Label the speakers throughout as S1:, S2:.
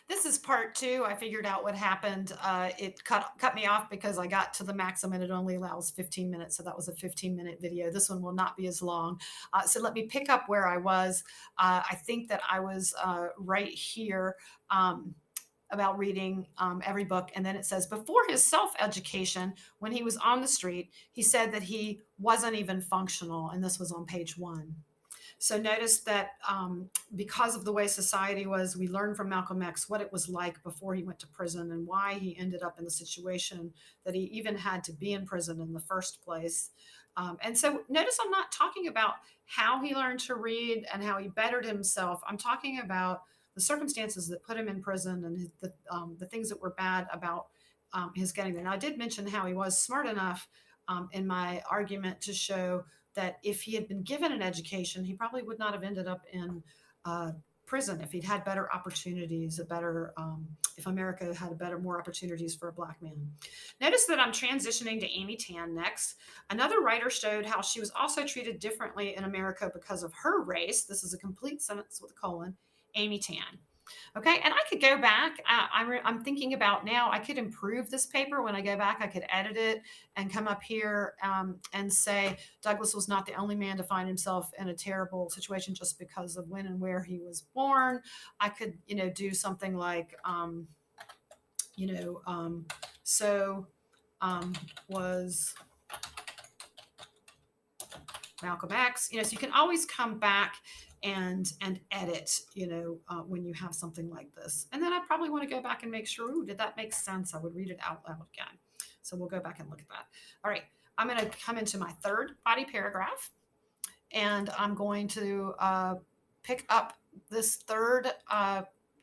S1: This is part two. I figured out what happened. It cut me off because I got to the maximum and it only allows 15 minutes. So that was a 15-minute video. This one will not be as long. So let me pick up where I was. I think that I was right here. About reading every book. And then it says, before his self education, when he was on the street, he said that he wasn't even functional. And this was on page one. So notice that because of the way society was, we learned from Malcolm X what it was like before he went to prison and why he ended up in the situation that he even had to be in prison in the first place. And so notice I'm not talking about how he learned to read and how he bettered himself. I'm talking about the circumstances that put him in prison and the things that were bad about his getting there. Now, I did mention how he was smart enough in my argument to show that if he had been given an education, he probably would not have ended up in prison if he'd had better opportunities, if America had more opportunities for a black man. Notice that I'm transitioning to Amy Tan next. Another writer showed how she was also treated differently in America because of her race. This is a complete sentence with a colon. Amy Tan. Okay, and I could go back. I'm thinking about now. I could improve this paper when I go back. I could edit it and come up here and say Douglass was not the only man to find himself in a terrible situation just because of when and where he was born. I could, do something like, you know, so was Malcolm X. So you can always come back and edit, when you have something like this. And then I probably want to go back and make sure, ooh, did that make sense? I would read it out loud again. So we'll go back and look at that. All right, I'm going to come into my third body paragraph, and I'm going to pick up this third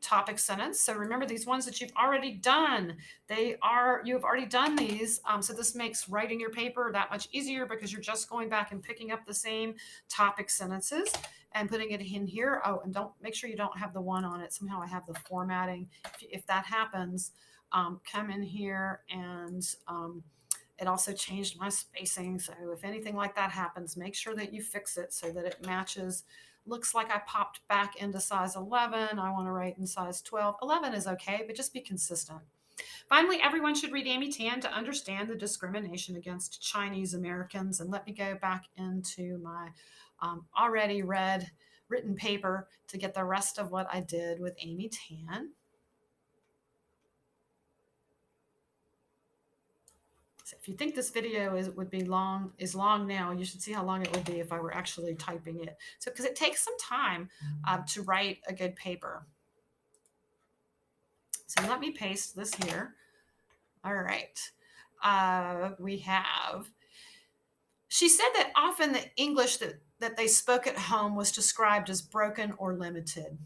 S1: topic sentence. So remember these ones that you've already done. You have already done these. So this makes writing your paper that much easier because you're just going back and picking up the same topic sentences and putting it in here. Oh, and don't make sure you don't have the one on it. Somehow I have the formatting. If that happens, come in here and it also changed my spacing. So if anything like that happens, make sure that you fix it so that it matches. Looks like I popped back into size 11. I want to write in size 12. 11 is okay, but just be consistent. Finally, everyone should read Amy Tan to understand the discrimination against Chinese Americans. And let me go back into my already read written paper to get the rest of what I did with Amy Tan. So if you think this video is long now, you should see how long it would be if I were actually typing it. So because it takes some time to write a good paper. So let me paste this here. All right. We have, she said that often the English that they spoke at home was described as broken or limited.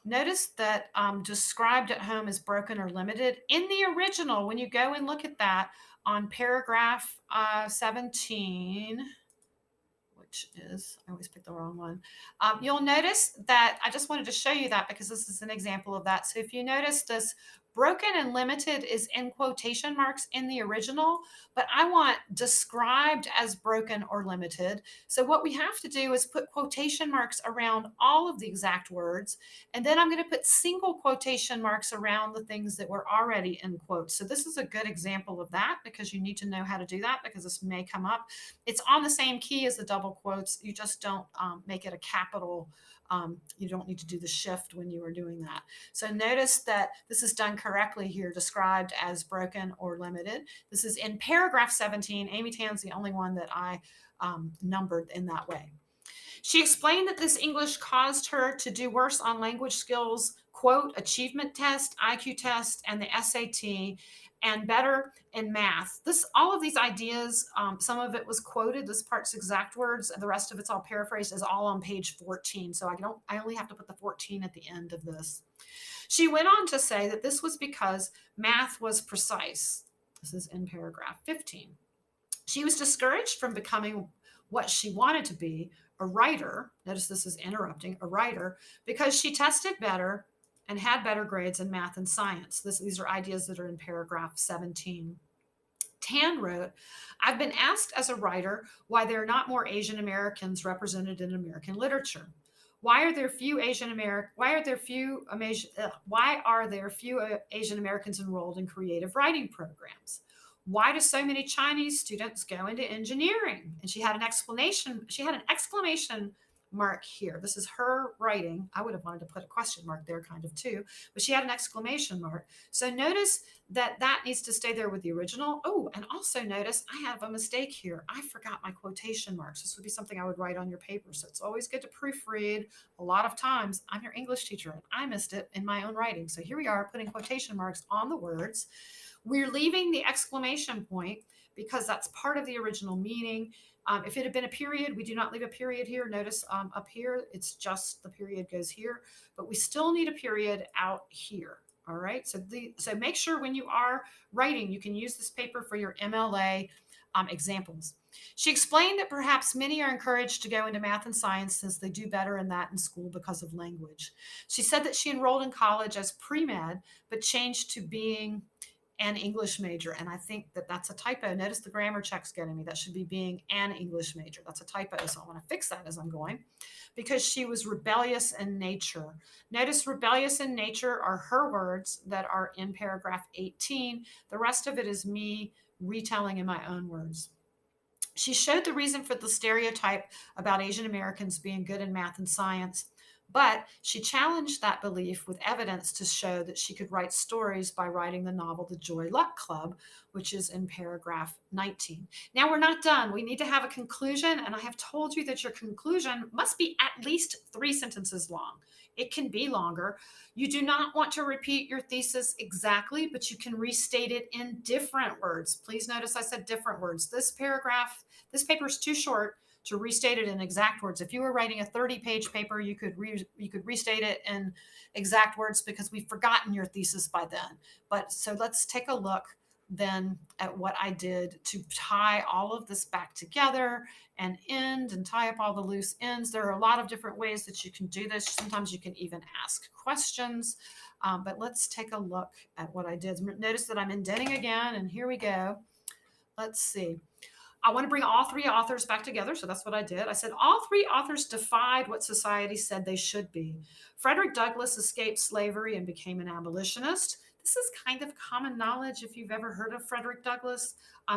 S1: Notice that described at home as broken or limited. In the original, when you go and look at that on paragraph 17, which is, I always pick the wrong one, you'll notice that I just wanted to show you that because this is an example of that. So if you notice this broken and limited is in quotation marks in the original, but I want described as broken or limited. So what we have to do is put quotation marks around all of the exact words. And then I'm going to put single quotation marks around the things that were already in quotes. So this is a good example of that because you need to know how to do that because this may come up. It's on the same key as the double quotes. You just don't make it a capital. You don't need to do the shift when you are doing that. So notice that this is done correctly here, described as broken or limited. This is in paragraph 17. Amy Tan's the only one that I numbered in that way. She explained that this English caused her to do worse on language skills, quote, achievement test, IQ test, and the SAT, and better in math. All of these ideas, some of it was quoted, this part's exact words, and the rest of it's all paraphrased, is all on page 14. So I only have to put the 14 at the end of this. She went on to say that this was because math was precise. This is in paragraph 15. She was discouraged from becoming what she wanted to be, a writer. Notice this is interrupting, a writer, because she tested better and had better grades in math and science. These are ideas that are in paragraph 17. Tan wrote, I've been asked as a writer why there are not more Asian Americans represented in American literature. Why are there few Asian American? Why are there few Why are there few Asian Americans enrolled in creative writing programs? Why do so many Chinese students go into engineering? And she had an explanation. She had an exclamation mark here. This is her writing. I would have wanted to put a question mark there, kind of too, but she had an exclamation mark. So notice that that needs to stay there with the original. Oh, and also notice I have a mistake here. I forgot my quotation marks. This would be something I would write on your paper. So it's always good to proofread. A lot of times I'm your English teacher and I missed it in my own writing. So here we are putting quotation marks on the words. We're leaving the exclamation point because that's part of the original meaning. If it had been a period, we do not leave a period here. Notice up here, it's just the period goes here, but we still need a period out here. All right. So make sure when you are writing, you can use this paper for your MLA examples. She explained that perhaps many are encouraged to go into math and science since they do better in that in school because of language. She said that she enrolled in college as pre-med, but changed to being an English major. And I think that that's a typo. Notice the grammar check's getting me. That should be being an English major. That's a typo. So I want to fix that as I'm going because she was rebellious in nature. Notice rebellious in nature are her words that are in paragraph 18. The rest of it is me retelling in my own words. She showed the reason for the stereotype about Asian Americans being good in math and science, but she challenged that belief with evidence to show that she could write stories by writing the novel The Joy Luck Club, which is in paragraph 19. Now, we're not done. We need to have a conclusion, and I have told you that your conclusion must be at least 3 sentences long. It can be longer. You do not want to repeat your thesis exactly, but you can restate it in different words. Please notice I said different words. This paper is too short to restate it in exact words. If you were writing a 30-page paper, you could restate it in exact words because we've forgotten your thesis by then. But so let's take a look then at what I did to tie all of this back together and end and tie up all the loose ends. There are a lot of different ways that you can do this. Sometimes you can even ask questions. But let's take a look at what I did. Notice that I'm indenting again, and here we go. Let's see. I want to bring all 3 authors back together. So that's what I did. I said all 3 authors defied what society said they should be. Frederick Douglass escaped slavery and became an abolitionist. This is kind of common knowledge if you've ever heard of Frederick Douglass.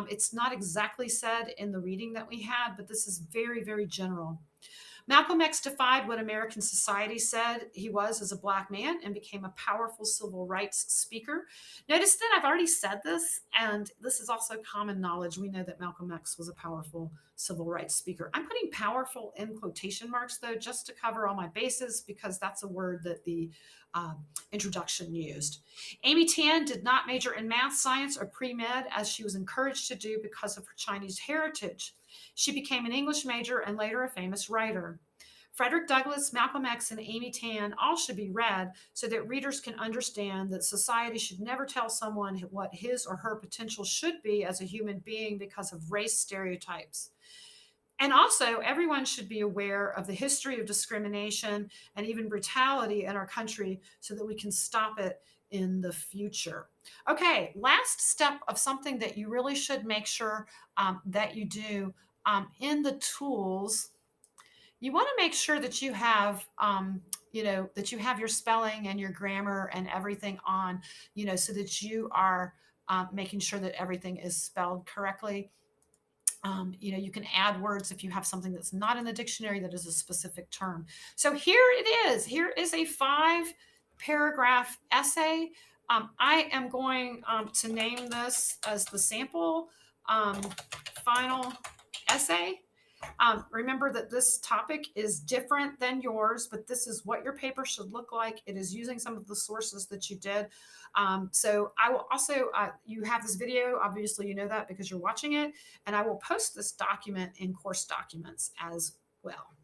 S1: It's not exactly said in the reading that we had, but this is very, very general. Malcolm X defied what American society said he was as a Black man and became a powerful civil rights speaker. Notice that I've already said this, and this is also common knowledge. We know that Malcolm X was a powerful civil rights speaker. I'm putting powerful in quotation marks, though, just to cover all my bases, because that's a word that the introduction used. Amy Tan did not major in math, science, or pre-med, as she was encouraged to do because of her Chinese heritage. She became an English major and later a famous writer. Frederick Douglass, Malcolm X, and Amy Tan all should be read so that readers can understand that society should never tell someone what his or her potential should be as a human being because of race stereotypes. And also, everyone should be aware of the history of discrimination and even brutality in our country so that we can stop it in the future. Okay, last step of something that you really should make sure that you do in the tools. You want to make sure that you have that you have your spelling and your grammar and everything on, so that you are making sure that everything is spelled correctly. You can add words if you have something that's not in the dictionary that is a specific term. So here it is. Here is a 5-paragraph essay. I am going to name this as the sample final essay. Remember that this topic is different than yours, but this is what your paper should look like. It is using some of the sources that you did. So I will also, you have this video, obviously you know that because you're watching it, and I will post this document in course documents as well.